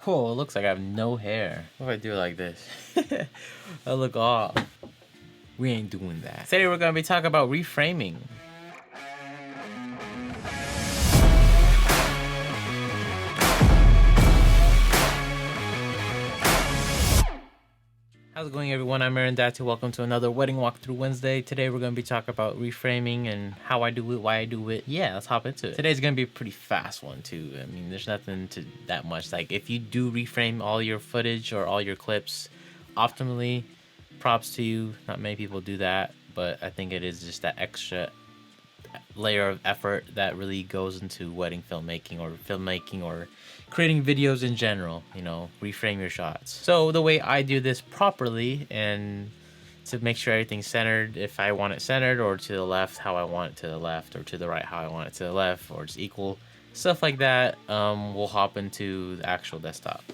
Oh, it looks like I have no hair. What if I do it like this? I look off. We ain't doing that. Today we're gonna be talking about reframing. How's it going, everyone? I'm Aaron Datu. Welcome to another Wedding Walkthrough Wednesday. Today we're going to be talking about reframing and how I do it, why I do it. Yeah, let's hop into it. Today's going to be a pretty fast one too. I mean, there's nothing to that much. Like, if you do reframe all your footage or all your clips optimally, props to you. Not many people do that, but I think it is just that extra layer of effort that really goes into wedding filmmaking or creating videos in general. You know, reframe your shots. So the way I do this properly, and to make sure everything's centered, if I want it centered, or to the left how I want it to the left, or to the right how I want it to the left, or just equal, stuff like that, we'll hop into the actual desktop.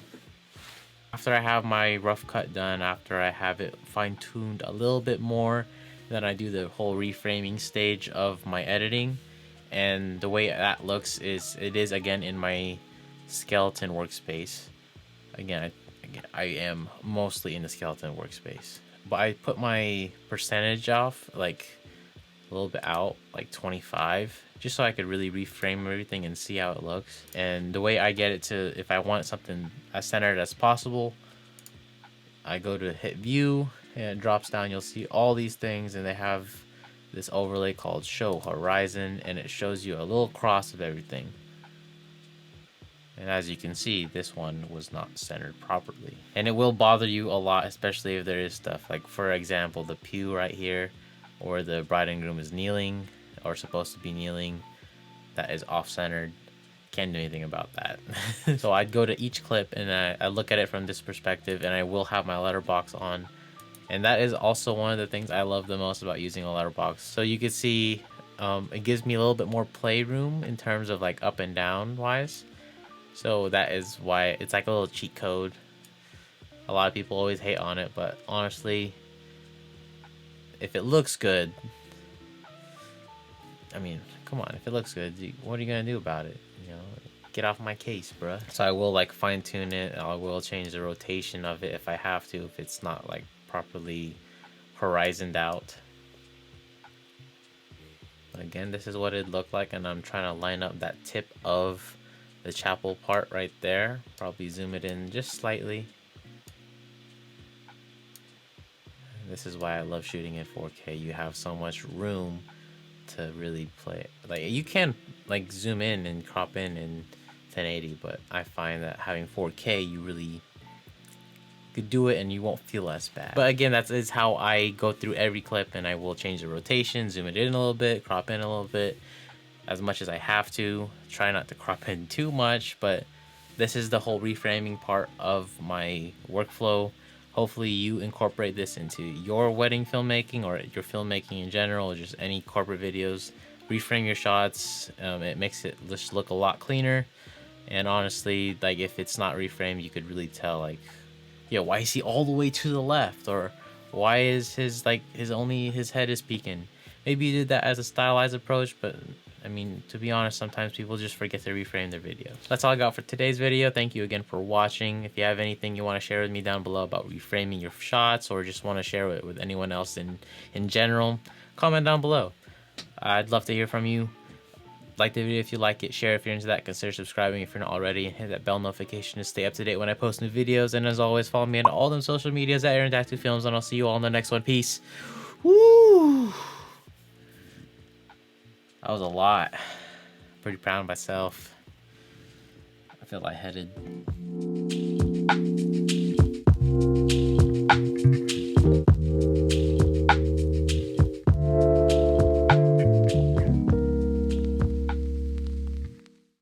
After I have my rough cut done, after I have it fine-tuned a little bit more, then I do the whole reframing stage of my editing. And the way that looks is, it is again in my skeleton workspace. Again, I am mostly in the skeleton workspace, but I put my percentage off like a little bit out, like 25, just so I could really reframe everything and see how it looks. And the way I get it to, if I want something as centered as possible, I go to hit view and it drops down. You'll see all these things, and they have this overlay called show horizon, and it shows you a little cross of everything. And as you can see, this one was not centered properly, and it will bother you a lot, especially if there is stuff like, for example, the pew right here, or the bride and groom is kneeling or supposed to be kneeling, that is off centered. Can't do anything about that. So I'd go to each clip and I look at it from this perspective, and I will have my letterbox on. And that is also one of the things I love the most about using a letterbox. So you can see it gives me a little bit more playroom in terms of like up and down wise. So that is why it's like a little cheat code. A lot of people always hate on it, but honestly, if it looks good, I mean, come on, if it looks good, what are you gonna do about it? You know, get off my case, bruh. So I will like fine tune it. I will change the rotation of it if I have to, if it's not like properly horizoned out. But again, this is what it looked like, and I'm trying to line up that tip of the chapel part right there. Probably zoom it in just slightly. This is why I love shooting in 4K. You have so much room to really play. Like, you can like zoom in and crop in 1080, but I find that having 4K, you really could do it and you won't feel as bad. But again, that is how I go through every clip, and I will change the rotation, zoom it in a little bit, crop in a little bit, as much as I have to. Try not to crop in too much, but this is the whole reframing part of my workflow. Hopefully you incorporate this into your wedding filmmaking or your filmmaking in general, or just any corporate videos. Reframe your shots. It makes it just look a lot cleaner. And honestly, like, if it's not reframed, you could really tell, like, yeah, why is he all the way to the left? Or why is his head is peeking? Maybe you did that as a stylized approach, but I mean, to be honest, sometimes people just forget to reframe their videos. That's all I got for today's video. Thank you again for watching. If you have anything you want to share with me down below about reframing your shots, or just want to share it with anyone else in general, comment down below. I'd love to hear from you. Like the video if you like it, share if you're into that, consider subscribing if you're not already, and hit that bell notification to stay up to date when I post new videos. And as always, follow me on all them social medias at Aaron Datu Films, and I'll see you all in the next one. Peace. Woo! That was a lot. Pretty proud of myself. I feel lightheaded.